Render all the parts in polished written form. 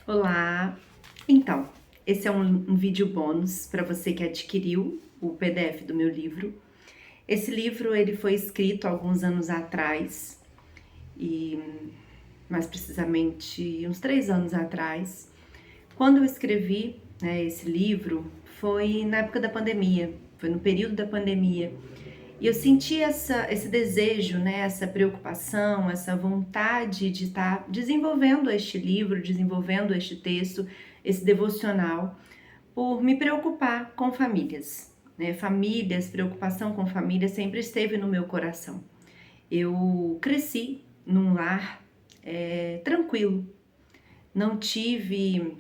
Olá! Então, esse é um vídeo bônus para você que adquiriu o PDF do meu livro. Esse livro ele foi escrito há alguns anos atrás, e mais precisamente uns 3 anos atrás. Quando eu escrevi, né, esse livro, foi na época da pandemia, foi no período da pandemia. E eu senti esse desejo, né, essa preocupação, essa vontade de estar desenvolvendo este livro, desenvolvendo este texto, esse devocional, por me preocupar com famílias, né? Famílias, preocupação com família sempre esteve no meu coração. Eu cresci num lar tranquilo, não tive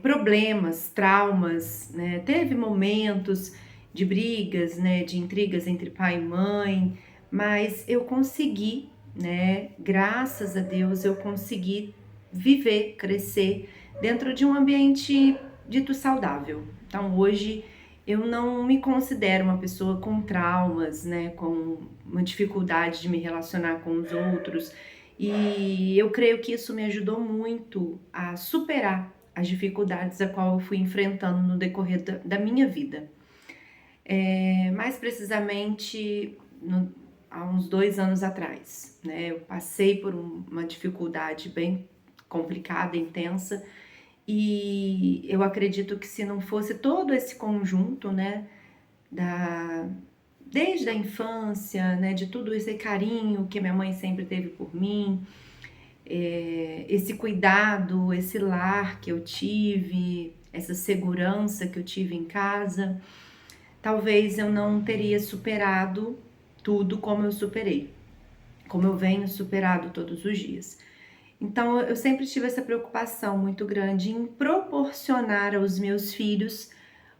problemas, traumas, né? Teve momentos de brigas, né, de intrigas entre pai e mãe, mas eu consegui, né, graças a Deus, eu consegui viver, crescer dentro de um ambiente dito saudável. Então hoje eu não me considero uma pessoa com traumas, né, com uma dificuldade de me relacionar com os outros, e eu creio que isso me ajudou muito a superar as dificuldades a qual eu fui enfrentando no decorrer da minha vida. Mais precisamente há uns 2 anos atrás, né? Eu passei por uma dificuldade bem complicada, intensa, e eu acredito que se não fosse todo esse conjunto, né, da, desde a infância, né, de tudo esse carinho que minha mãe sempre teve por mim, esse cuidado, esse lar que eu tive, essa segurança que eu tive em casa, talvez eu não teria superado tudo como eu superei, como eu venho superado todos os dias. Então eu sempre tive essa preocupação muito grande em proporcionar aos meus filhos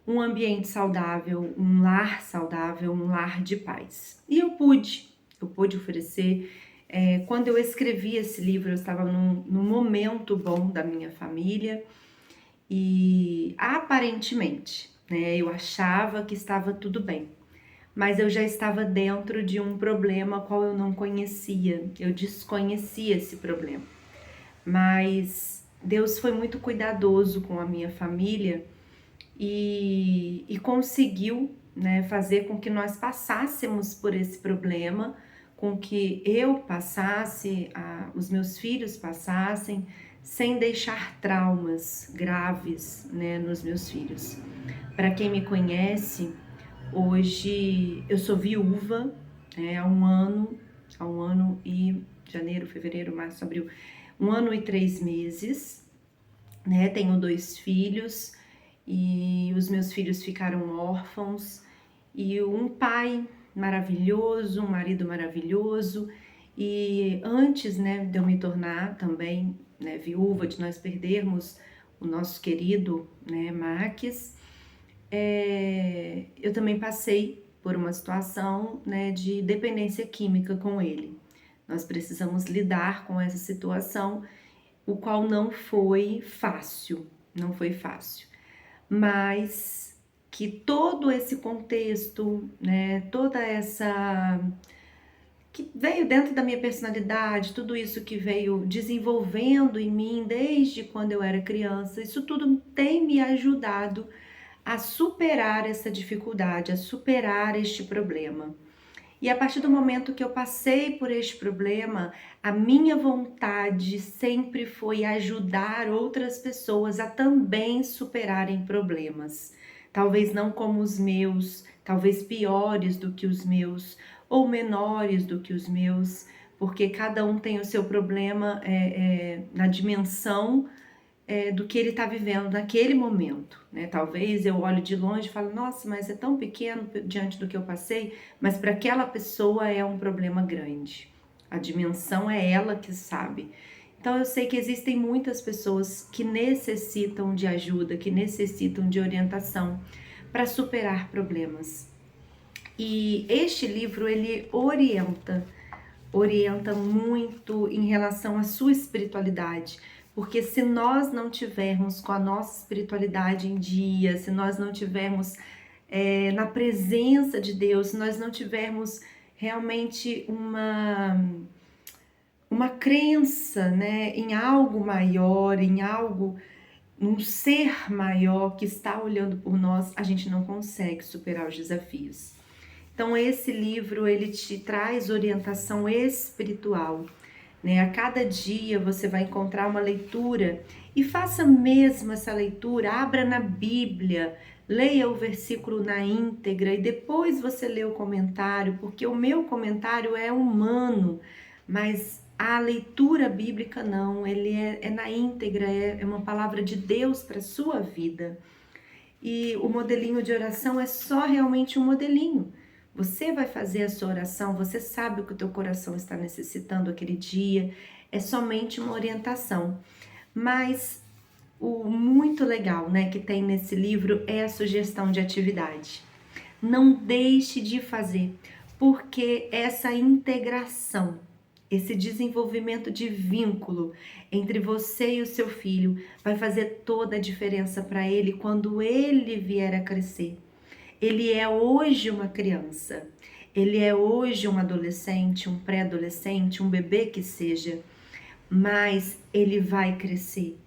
um ambiente saudável, um lar saudável, um lar de paz. E eu pude oferecer. Quando eu escrevi esse livro, eu estava num momento bom da minha família e aparentemente, né, eu achava que estava tudo bem, mas eu já estava dentro de um problema qual eu não conhecia, eu desconhecia esse problema. Mas Deus foi muito cuidadoso com a minha família e conseguiu, né, fazer com que nós passássemos por esse problema, com que eu passasse, os meus filhos passassem, sem deixar traumas graves, né, nos meus filhos. Para quem me conhece, hoje eu sou viúva, há um ano e janeiro, fevereiro, março, abril, 1 ano e 3 meses, né? Tenho 2 filhos e os meus filhos ficaram órfãos, e um pai maravilhoso, um marido maravilhoso. E antes, né, de eu me tornar também, né, viúva, de nós perdermos o nosso querido, né, Marques, eu também passei por uma situação, né, de dependência química com ele. Nós precisamos lidar com essa situação, o qual não foi fácil, não foi fácil, mas que todo esse contexto, né, toda essa que veio dentro da minha personalidade, tudo isso que veio desenvolvendo em mim desde quando eu era criança, isso tudo tem me ajudado a superar essa dificuldade, a superar este problema. E a partir do momento que eu passei por este problema, a minha vontade sempre foi ajudar outras pessoas a também superarem problemas. Talvez não como os meus, talvez piores do que os meus, ou menores do que os meus, porque cada um tem o seu problema na dimensão do que ele está vivendo naquele momento, né? Talvez eu olhe de longe e falo, nossa, mas é tão pequeno diante do que eu passei, mas para aquela pessoa é um problema grande. A dimensão é ela que sabe. Então eu sei que existem muitas pessoas que necessitam de ajuda, que necessitam de orientação para superar problemas. E este livro ele orienta muito em relação à sua espiritualidade, porque se nós não tivermos com a nossa espiritualidade em dia, se nós não tivermos na presença de Deus, se nós não tivermos realmente uma crença, né, em algo maior, em algo, num ser maior que está olhando por nós, a gente não consegue superar os desafios. Então esse livro ele te traz orientação espiritual, né? A cada dia você vai encontrar uma leitura e faça mesmo essa leitura, abra na Bíblia, leia o versículo na íntegra e depois você lê o comentário, porque o meu comentário é humano, mas a leitura bíblica não, ele é na íntegra, é uma palavra de Deus para a sua vida. E o modelinho de oração é só realmente um modelinho. Você vai fazer a sua oração, você sabe o que o teu coração está necessitando aquele dia, é somente uma orientação. Mas o muito legal, né, que tem nesse livro é a sugestão de atividade. Não deixe de fazer, porque essa integração, esse desenvolvimento de vínculo entre você e o seu filho vai fazer toda a diferença para ele quando ele vier a crescer. Ele é hoje uma criança, ele é hoje um adolescente, um pré-adolescente, um bebê que seja, mas ele vai crescer.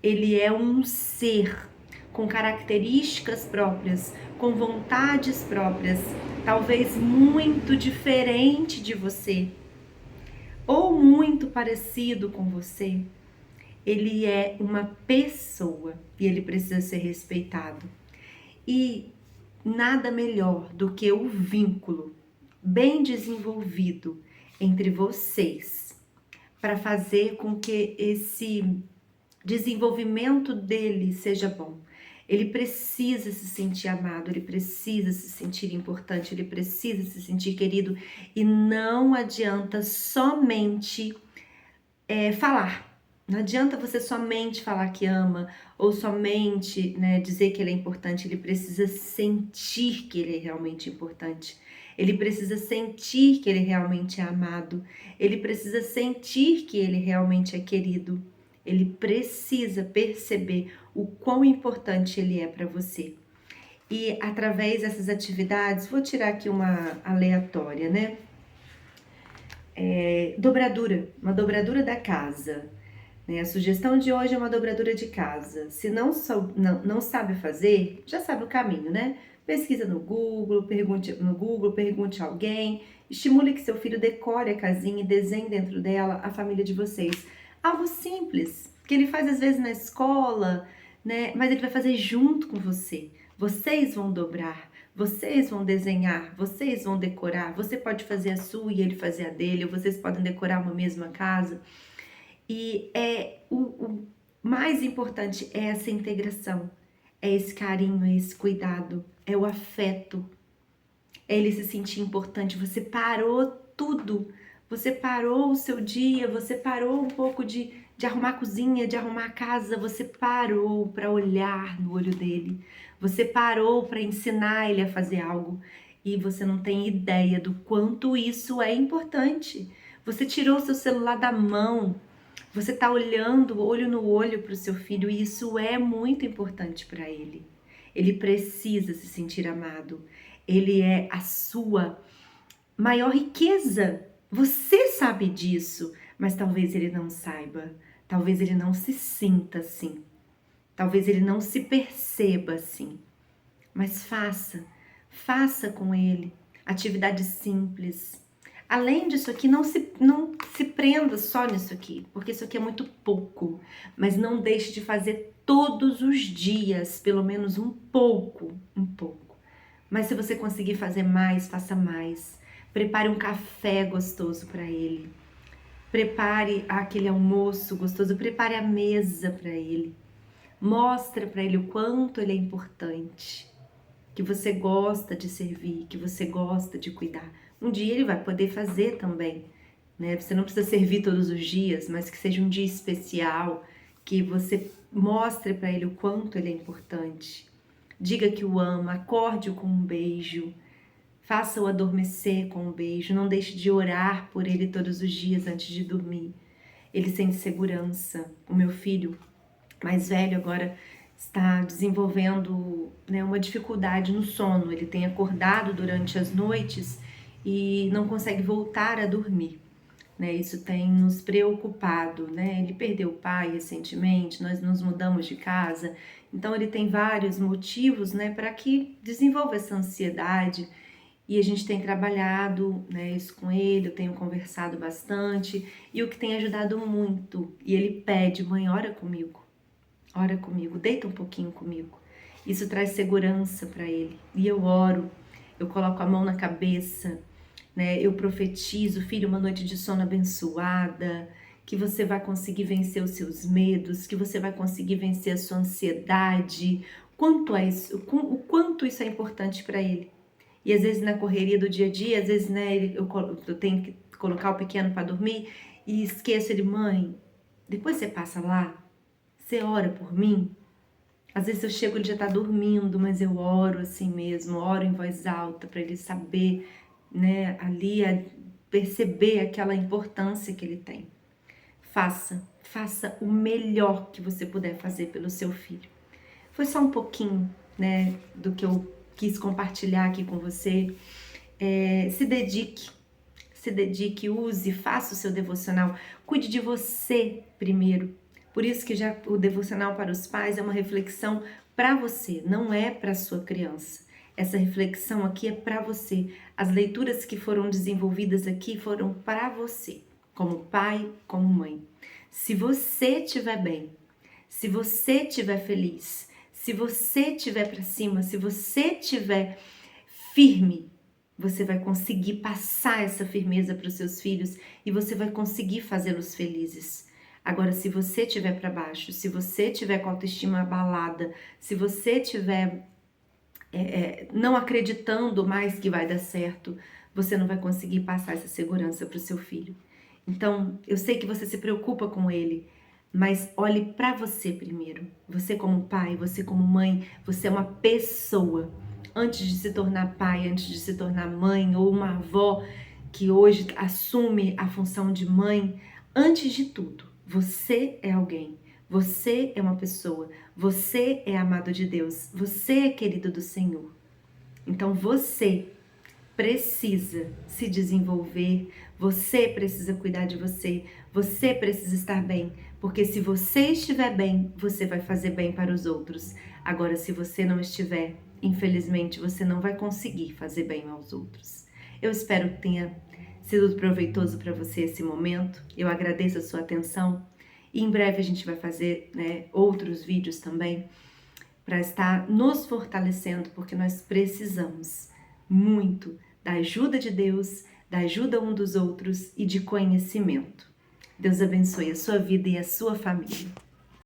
Ele é um ser com características próprias, com vontades próprias, talvez muito diferente de você, ou muito parecido com você. Ele é uma pessoa e ele precisa ser respeitado. E nada melhor do que o vínculo bem desenvolvido entre vocês para fazer com que esse desenvolvimento dele seja bom. Ele precisa se sentir amado, ele precisa se sentir importante, ele precisa se sentir querido e não adianta somente falar. Não adianta você somente falar que ama ou somente, né, dizer que ele é importante. Ele precisa sentir que ele é realmente importante. Ele precisa sentir que ele realmente é amado. Ele precisa sentir que ele realmente é querido. Ele precisa perceber o quão importante ele é para você. E através dessas atividades, vou tirar aqui uma aleatória, né? Dobradura, uma dobradura da casa. A sugestão de hoje é uma dobradura de casa. Se não sabe fazer, já sabe o caminho, né? Pesquisa no Google, pergunte a alguém, estimule que seu filho decore a casinha e desenhe dentro dela a família de vocês. Algo simples, que ele faz às vezes na escola, né? Mas ele vai fazer junto com você. Vocês vão dobrar, vocês vão desenhar, vocês vão decorar. Você pode fazer a sua e ele fazer a dele, ou vocês podem decorar uma mesma casa. E o mais importante é essa integração, é esse carinho, é esse cuidado, é o afeto, é ele se sentir importante. Você parou tudo, você parou o seu dia, você parou um pouco de arrumar a cozinha, de arrumar a casa, você parou para olhar no olho dele, você parou para ensinar ele a fazer algo e você não tem ideia do quanto isso é importante. Você tirou o seu celular da mão, você está olhando olho no olho para o seu filho e isso é muito importante para ele. Ele precisa se sentir amado. Ele é a sua maior riqueza. Você sabe disso, mas talvez ele não saiba. Talvez ele não se sinta assim. Talvez ele não se perceba assim. Mas faça com ele atividades simples. Além disso aqui, não se prenda só nisso aqui, porque isso aqui é muito pouco. Mas não deixe de fazer todos os dias, pelo menos um pouco. Mas se você conseguir fazer mais, faça mais. Prepare um café gostoso para ele. Prepare aquele almoço gostoso, prepare a mesa para ele. Mostre para ele o quanto ele é importante, que você gosta de servir, que você gosta de cuidar. Um dia ele vai poder fazer também, né? Você não precisa servir todos os dias, mas que seja um dia especial, que você mostre para ele o quanto ele é importante. Diga que o ama, acorde-o com um beijo, faça-o adormecer com um beijo, não deixe de orar por ele todos os dias antes de dormir. Ele sente segurança. O meu filho mais velho agora está desenvolvendo, né, uma dificuldade no sono. Ele tem acordado durante as noites e não consegue voltar a dormir, né? Isso tem nos preocupado, né? Ele perdeu o pai recentemente, nós nos mudamos de casa, então ele tem vários motivos, né, para que desenvolva essa ansiedade. E a gente tem trabalhado, né, isso com ele, eu tenho conversado bastante, e o que tem ajudado muito, e ele pede: mãe, ora comigo, deita um pouquinho comigo. Isso traz segurança para ele. E eu oro, eu coloco a mão na cabeça, né? Eu profetizo, filho, uma noite de sono abençoada, que você vai conseguir vencer os seus medos, que você vai conseguir vencer a sua ansiedade. O quanto isso é importante para ele. E às vezes na correria do dia a dia, às vezes, né, eu tenho que colocar o pequeno para dormir e esqueço ele: mãe, depois você passa lá, você ora por mim. Às vezes eu chego, ele já tá dormindo, mas eu oro assim mesmo, oro em voz alta para ele saber, né, ali perceber aquela importância que ele tem. Faça o melhor que você puder fazer pelo seu filho. Foi só um pouquinho, né, do que eu quis compartilhar aqui com você. Se dedique, use, faça o seu devocional, cuide de você primeiro. Por isso que já o devocional para os pais é uma reflexão para você, não é para sua criança. Essa reflexão aqui é para você. As leituras que foram desenvolvidas aqui foram para você, como pai, como mãe. Se você estiver bem, se você estiver feliz, se você estiver para cima, se você estiver firme, você vai conseguir passar essa firmeza para os seus filhos e você vai conseguir fazê-los felizes. Agora, se você estiver para baixo, se você estiver com a autoestima abalada, se você estiver não acreditando mais que vai dar certo, você não vai conseguir passar essa segurança para o seu filho. Então, eu sei que você se preocupa com ele, mas olhe para você primeiro. Você como pai, você como mãe, você é uma pessoa. Antes de se tornar pai, antes de se tornar mãe ou uma avó que hoje assume a função de mãe, antes de tudo, você é alguém. Você é uma pessoa. Você é amado de Deus. Você é querido do Senhor. Então você precisa se desenvolver, você precisa cuidar de você, você precisa estar bem, porque se você estiver bem, você vai fazer bem para os outros. Agora, se você não estiver, infelizmente, você não vai conseguir fazer bem aos outros. Eu espero que tenha sido proveitoso para você esse momento. Eu agradeço a sua atenção e em breve a gente vai fazer, né, outros vídeos também para estar nos fortalecendo, porque nós precisamos muito da ajuda de Deus, da ajuda um dos outros e de conhecimento. Deus abençoe a sua vida e a sua família.